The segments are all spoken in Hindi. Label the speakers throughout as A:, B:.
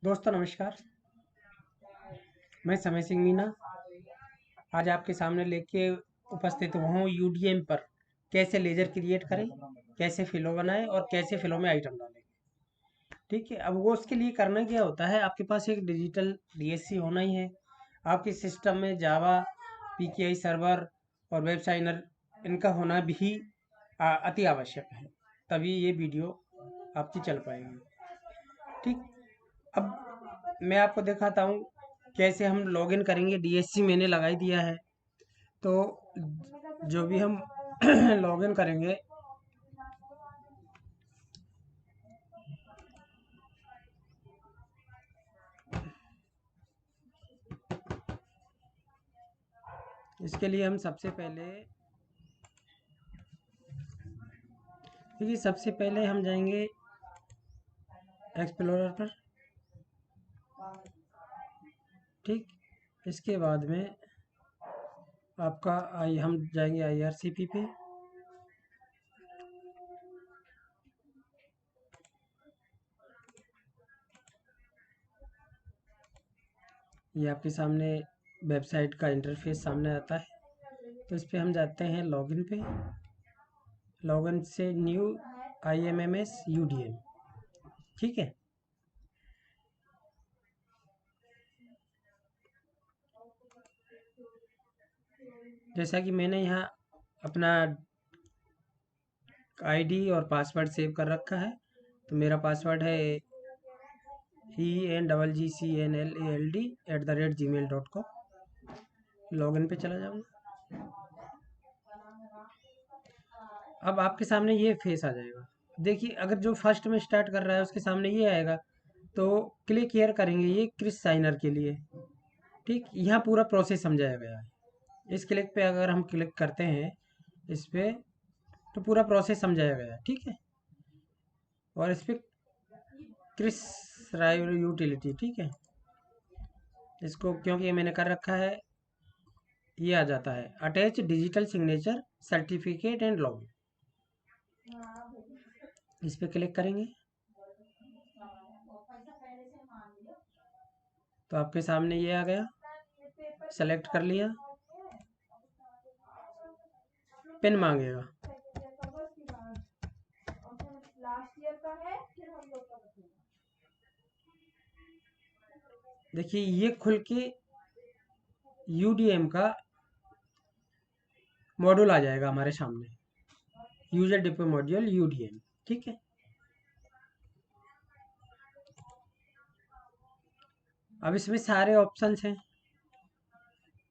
A: दोस्तों नमस्कार। मैं समय सिंह मीना आज आपके सामने लेके उपस्थित हुआ हूँ यूडीएम पर कैसे लेजर क्रिएट करें, कैसे फिलो बनाएं और कैसे फिलो में आइटम डालें। ठीक है, अब वो उसके लिए करना क्या होता है, आपके पास एक डिजिटल डीएससी होना ही है। आपके सिस्टम में जावा, पीकेआई सर्वर और वेब साइनर इनका होना भी अति आवश्यक है, तभी ये वीडियो आपकी चल पाएगी। ठीक, अब मैं आपको दिखाता हूँ कैसे हम लॉगिन करेंगे। डीएससी मैंने लगा ही दिया है, तो जो भी हम लॉगिन करेंगे, इसके लिए हम सबसे पहले देखिए, सबसे पहले हम जाएंगे एक्सप्लोरर पर। ठीक, इसके बाद में आपका हम जाएंगे आईआरसीपी पे। ये आपके सामने वेबसाइट का इंटरफेस सामने आता है, तो इस पे हम जाते हैं लॉगिन पे। लॉगिन से न्यू IMMS UDM। ठीक है, जैसा कि मैंने यहाँ अपना आईडी और पासवर्ड सेव कर रखा है, तो मेरा पासवर्ड है ENGCNLALD@gmail.com। लॉगिन पे चला जाऊंगा। अब आपके सामने ये फेस आ जाएगा। देखिए, अगर जो फर्स्ट में स्टार्ट कर रहा है उसके सामने ये आएगा, तो क्लिक हियर करेंगे ये क्रिस साइनर के लिए। ठीक, यहाँ पूरा प्रोसेस समझाया गया है। इस क्लिक पे अगर हम क्लिक करते हैं इस पे, तो पूरा प्रोसेस समझाया गया है। ठीक है, और इस पे क्रिस राइव यूटिलिटी, ठीक है, इसको क्योंकि ये मैंने कर रखा है, ये आ जाता है attach digital signature certificate and log. इस पे क्लिक करेंगे तो आपके सामने ये आ गया। सेलेक्ट कर लिया, पिन मांगेगा। देखिए, ये खुल के यूडीएम का मॉड्यूल आ जाएगा हमारे सामने, यूजर डिपो मॉड्यूल यूडीएम। ठीक है, अब इसमें सारे ऑप्शंस हैं।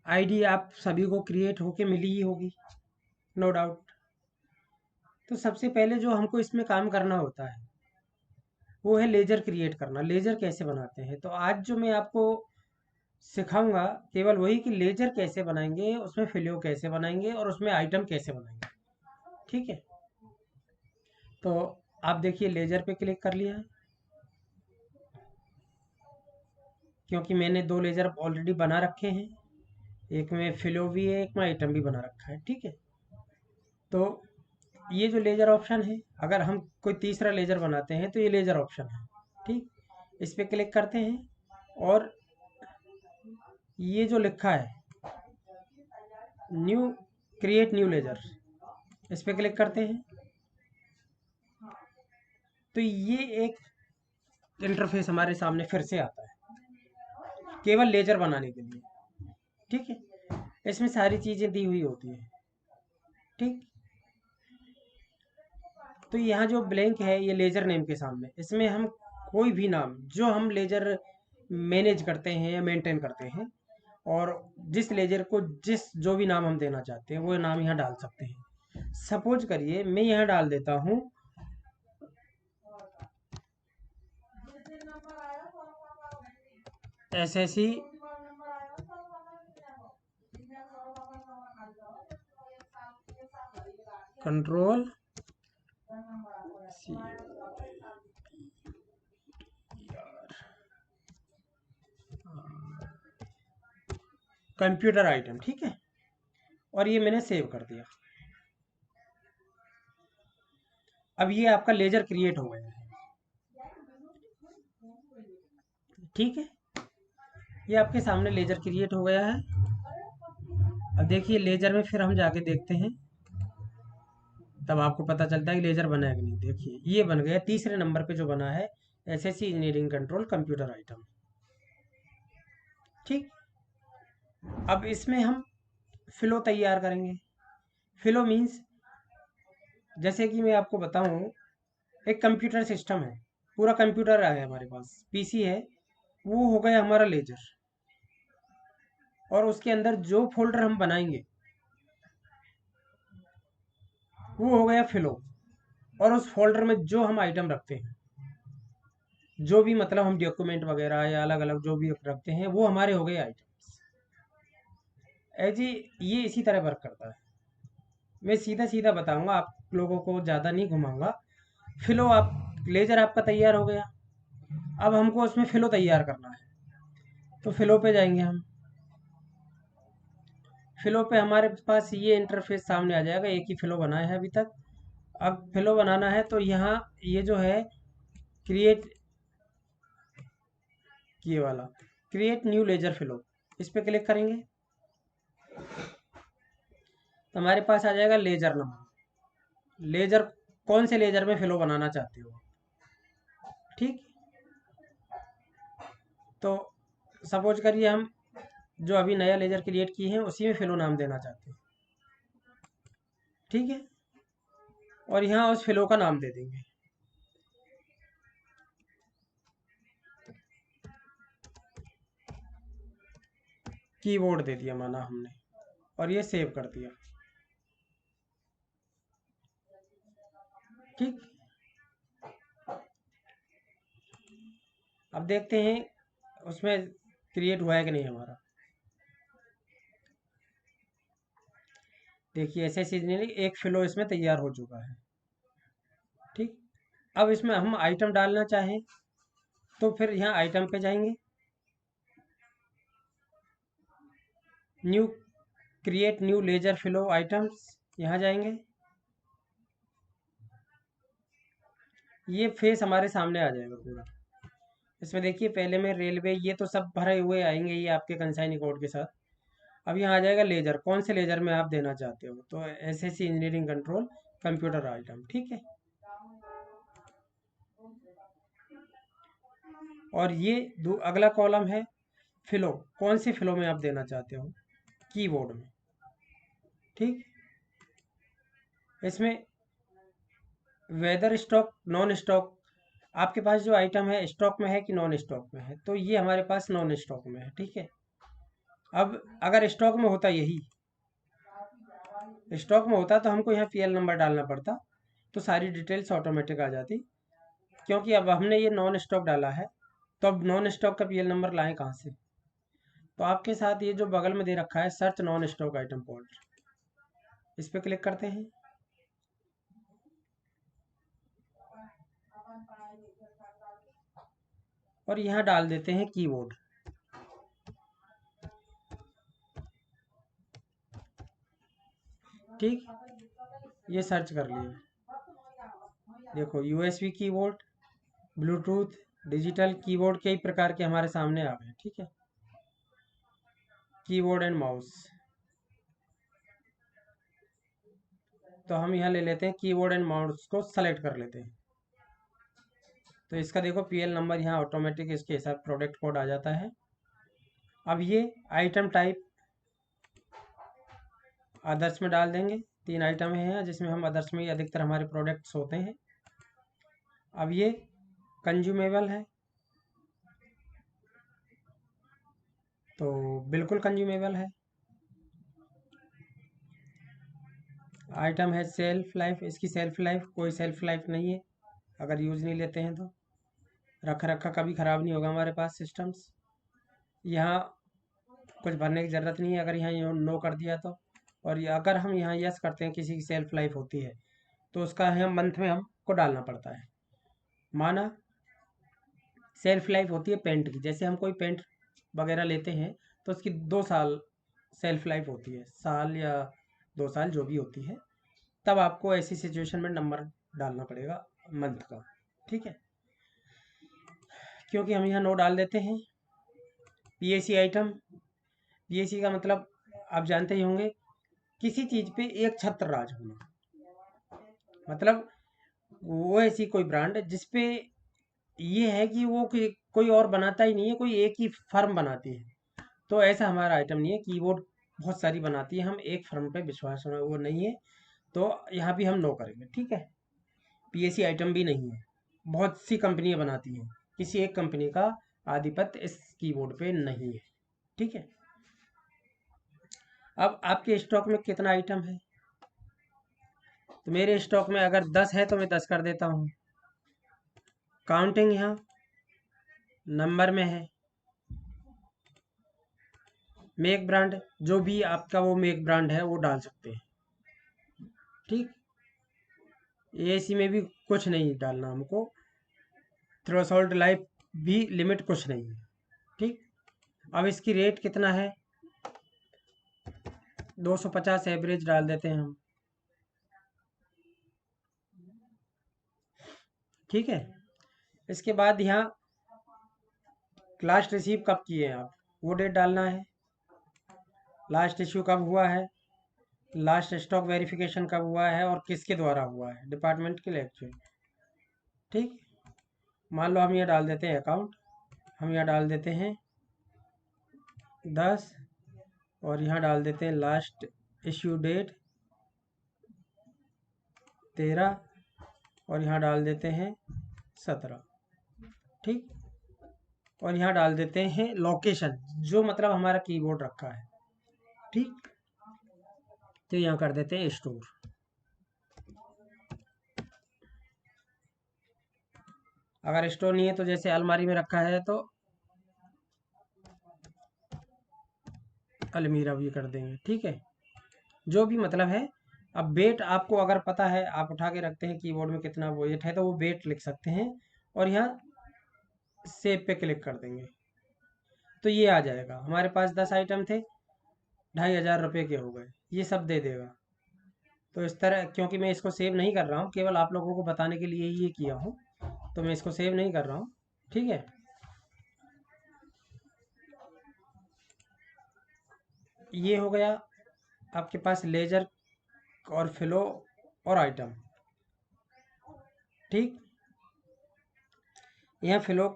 A: आईडी आप सभी को क्रिएट होके मिली ही होगी, नो डाउट। तो सबसे पहले जो हमको इसमें काम करना होता है वो है लेजर क्रिएट करना। लेजर कैसे बनाते हैं, तो आज जो मैं आपको सिखाऊंगा केवल वही कि लेजर कैसे बनाएंगे, उसमें फिलियो कैसे बनाएंगे और उसमें आइटम कैसे बनाएंगे। ठीक है, तो आप देखिए लेजर पे क्लिक कर लिया है, क्योंकि मैंने दो लेजर ऑलरेडी बना रखे हैं। एक में फिलो भी है, एक में आइटम भी बना रखा है। ठीक है, तो ये जो लेजर ऑप्शन है, अगर हम कोई तीसरा लेजर बनाते हैं तो ये लेजर ऑप्शन है। ठीक, इस पे क्लिक करते हैं और ये जो लिखा है न्यू क्रिएट न्यू लेजर, इस पे क्लिक करते हैं, तो ये एक इंटरफेस हमारे सामने फिर से आता है केवल लेजर बनाने के लिए। ठीक है, इसमें सारी चीज़ें दी हुई होती हैं। ठीक, तो यहाँ जो ब्लैंक है ये लेजर नेम के सामने, इसमें हम कोई भी नाम जो हम लेजर मैनेज करते हैं या मेंटेन करते हैं, और जिस लेजर को जिस जो भी नाम हम देना चाहते हैं वो नाम यहाँ डाल सकते हैं। सपोज करिए मैं यहाँ डाल देता हूँ SSE कंट्रोल कंप्यूटर आइटम। ठीक है, और ये मैंने सेव कर दिया। अब ये आपका लेजर क्रिएट हो गया है। ठीक है, ये आपके सामने लेजर क्रिएट हो गया है। अब देखिए लेजर में फिर हम जाके देखते हैं, तब आपको पता चलता है कि लेजर बना है कि नहीं। देखिए ये बन गया तीसरे नंबर पे जो बना है, SSC engineering control computer item. ठीक, अब इसमें हम फ्लो तैयार करेंगे। फ्लो मीन्स, जैसे कि मैं आपको बताऊं, एक कंप्यूटर सिस्टम है, पूरा कंप्यूटर है हमारे पास, पीसी है, वो हो गया हमारा लेजर। और उसके अंदर जो फोल्डर हम बनाएंगे वो हो गया फ्लो। और उस फोल्डर में जो हम आइटम रखते हैं, जो भी मतलब हम डॉक्यूमेंट वगैरह या अलग अलग जो भी रखते हैं, वो हमारे हो गए आइटम्स। जी, ये इसी तरह वर्क करता है। मैं सीधा सीधा बताऊंगा, आप लोगों को ज़्यादा नहीं घुमाऊंगा। फिलो आप, लेजर आपका तैयार हो गया, अब हमको उसमें फिलो तैयार करना है। तो फिलो पे जाएंगे हम। फिलो पे हमारे पास ये इंटरफेस सामने आ जाएगा, एक ही फिलो बनाया है अभी तक। अब फिलो बनाना है तो यहाँ ये जो है क्रिएट, ये वाला क्रिएट न्यू लेजर फिलो, इस पे क्लिक करेंगे तो हमारे पास आ जाएगा लेजर नंबर। लेजर, कौन से लेजर में फिलो बनाना चाहते हो। ठीक, तो सपोज करिए हम जो अभी नया लेजर क्रिएट किए हैं उसी में फिलो नाम देना चाहते हैं। ठीक है, और यहाँ उस फिलो का नाम दे देंगे। कीबोर्ड दे दिया माना हमने, और ये सेव कर दिया। ठीक, अब देखते हैं उसमें क्रिएट हुआ है कि नहीं हमारा। देखिए ऐसे सीजनली एक फिलो इसमें तैयार हो चुका है। ठीक, अब इसमें हम आइटम डालना चाहें तो फिर यहाँ आइटम पे जाएंगे, new, create new ledger folio items, यहाँ जाएंगे। ये फेस हमारे सामने आ जाएगा पूरा। इसमें देखिए पहले में रेलवे, ये तो सब भरे हुए आएंगे ये आपके कंसाइनी कोड के साथ। अब यहाँ आ जाएगा लेजर, कौन से लेजर में आप देना चाहते हो, तो SSC engineering control computer item. ठीक है, और ये अगला कॉलम है फिलो, कौन से फिलो में आप देना चाहते हो, कीबोर्ड में। ठीक, इसमें वेदर स्टॉक नॉन स्टॉक, आपके पास जो आइटम है स्टॉक में है कि नॉन स्टॉक में है, तो ये हमारे पास नॉन स्टॉक में है। ठीक है, अब अगर स्टॉक में होता, यही स्टॉक में होता तो हमको यहाँ पीएल नंबर डालना पड़ता, तो सारी डिटेल्स ऑटोमेटिक आ जाती। क्योंकि अब हमने ये नॉन स्टॉक डाला है, तो अब नॉन स्टॉक का पीएल नंबर लाएं कहाँ से। तो आपके साथ ये जो बगल में दे रखा है search non stock item fault, इस पर क्लिक करते हैं। और यहाँ डाल देते हैं कीबोर्ड। ठीक, ये सर्च कर लिया। देखो USB keyboard, Bluetooth, digital keyboard, कई प्रकार के हमारे सामने आ गए। ठीक है, कीबोर्ड एंड माउस, तो हम यहाँ ले लेते हैं कीबोर्ड एंड माउस को सेलेक्ट कर लेते हैं। तो इसका देखो पीएल नंबर यहाँ ऑटोमेटिक इसके हिसाब प्रोडक्ट कोड आ जाता है। अब ये आइटम टाइप अदर्स में डाल देंगे। 3 आइटम हैं जिसमें हम अदर्स में ही अधिकतर हमारे प्रोडक्ट्स होते हैं। अब ये कंज्यूमेबल है, तो बिल्कुल कंज्यूमेबल है। आइटम है सेल्फ लाइफ, इसकी सेल्फ लाइफ कोई सेल्फ लाइफ नहीं है, अगर यूज़ नहीं लेते हैं तो रखा रखा कभी ख़राब नहीं होगा हमारे पास सिस्टम्स। यहाँ कुछ भरने की ज़रूरत नहीं है, अगर यहाँ नो कर दिया तो। और ये अगर हम यहाँ यस करते हैं, किसी की सेल्फ लाइफ होती है तो उसका हम मंथ में हमको डालना पड़ता है। माना सेल्फ लाइफ होती है पेंट की, जैसे हम कोई पेंट वगैरह लेते हैं तो उसकी 2 साल सेल्फ लाइफ होती है, साल या 2 साल जो भी होती है। तब आपको ऐसी सिचुएशन में नंबर डालना पड़ेगा मंथ का। ठीक है, क्योंकि हम यहाँ नो डाल देते हैं। पीएसी आइटम, पीएसी का मतलब आप जानते ही होंगे, किसी चीज़ पे एक छत्र राज होना। मतलब वो ऐसी कोई ब्रांड जिसपे ये है कि वो कोई और बनाता ही नहीं है, कोई एक ही फर्म बनाती है। तो ऐसा हमारा आइटम नहीं है। कीबोर्ड बहुत सारी बनाती है, हम एक फर्म पे विश्वास होना वो नहीं है। तो यहाँ भी हम नो करेंगे, ठीक है। पीएसी आइटम भी नहीं है, बहुत सी कंपनियां बनाती हैं, किसी एक कंपनी का आधिपत्य इस कीबोर्ड पे नहीं है, ठीक है। अब आपके स्टॉक में कितना आइटम है? तो मेरे स्टॉक में अगर 10 है तो मैं 10 कर देता हूँ। काउंटिंग यहाँ नंबर में है। मेक ब्रांड, जो भी आपका वो मेक ब्रांड है वो डाल सकते हैं, ठीक। एसी में भी कुछ नहीं डालना हमको। थ्रेशोल्ड लाइफ भी लिमिट कुछ नहीं है, ठीक। अब इसकी रेट कितना है? 250 एवरेज डाल देते हैं हम, ठीक है। इसके बाद यहाँ लास्ट रिसीव कब किए आप, वो डेट डालना है। लास्ट इश्यू कब हुआ है, लास्ट स्टॉक वेरिफिकेशन कब हुआ है और किसके द्वारा हुआ है, डिपार्टमेंट के लेक्चर, ठीक। मान लो हम ये डाल देते हैं अकाउंट, हम यहाँ डाल देते हैं 10 और यहाँ डाल देते हैं लास्ट इश्यू डेट 13 और यहाँ डाल देते हैं 17, ठीक। और यहाँ डाल देते हैं लोकेशन, जो मतलब हमारा कीबोर्ड रखा है, ठीक। तो यहाँ कर देते हैं स्टोर। अगर स्टोर नहीं है तो जैसे अलमारी में रखा है तो अलमीरा भी कर देंगे, ठीक है। जो भी मतलब है। अब वेट आपको अगर पता है, आप उठा के रखते हैं कीबोर्ड में कितना वेट है, तो वो वेट लिख सकते हैं और यहाँ सेव पे क्लिक कर देंगे तो ये आ जाएगा। हमारे पास 10 आइटम थे, 2500 रुपये के हो गए, ये सब दे देगा। तो इस तरह, क्योंकि मैं इसको सेव नहीं कर रहा हूँ, केवल आप लोगों को बताने के लिए ही ये किया हूँ, तो मैं इसको सेव नहीं कर रहा हूँ, ठीक है। ये हो गया आपके पास लेजर और फ्लो और आइटम, ठीक। यहाँ फ्लो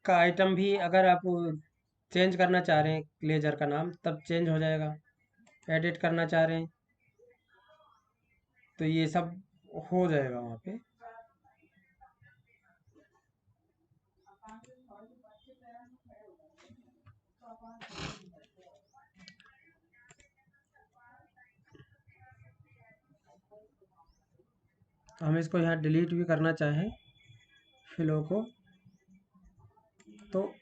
A: का आइटम भी अगर आप चेंज करना चाह रहे हैं लेजर का नाम, तब चेंज हो जाएगा। एडिट करना चाह रहे हैं तो ये सब हो जाएगा वहाँ पे। हम इसको यहाँ डिलीट भी करना चाहें फ्लो को, तो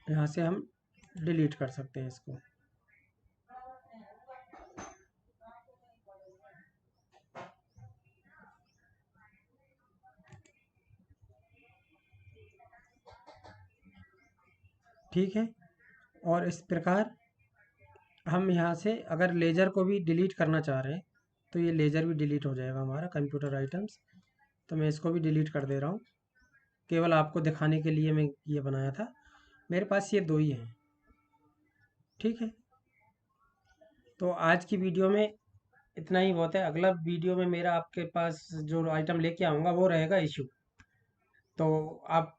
A: यहाँ से हम डिलीट कर सकते हैं इसको। ठीक है। और इस प्रकार हम यहाँ से अगर लेजर को भी डिलीट करना चाह रहे हैं तो ये लेजर भी डिलीट हो जाएगा हमारा कंप्यूटर आइटम्स। तो मैं इसको भी डिलीट कर दे रहा हूँ, केवल आपको दिखाने के लिए मैं ये बनाया था। मेरे पास ये दो ही हैं, ठीक है। तो आज की वीडियो में इतना ही बहुत है। अगला वीडियो में मेरा आपके पास जो आइटम लेके आऊँगा वो रहेगा इशू। तो आप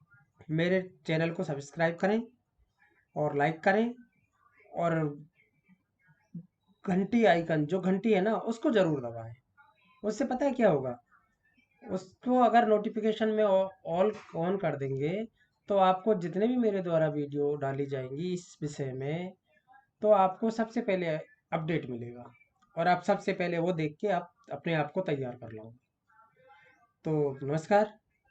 A: मेरे चैनल को सब्सक्राइब करें और लाइक करें और घंटी आइकन, जो घंटी है ना, उसको ज़रूर दबाएं। उससे पता है क्या होगा, उसको अगर नोटिफिकेशन में ऑल ऑन कर देंगे तो आपको जितने भी मेरे द्वारा वीडियो डाली जाएंगी इस विषय में, तो आपको सबसे पहले अपडेट मिलेगा और आप सबसे पहले वो देख के आप अपने आप को तैयार कर लो। तो नमस्कार।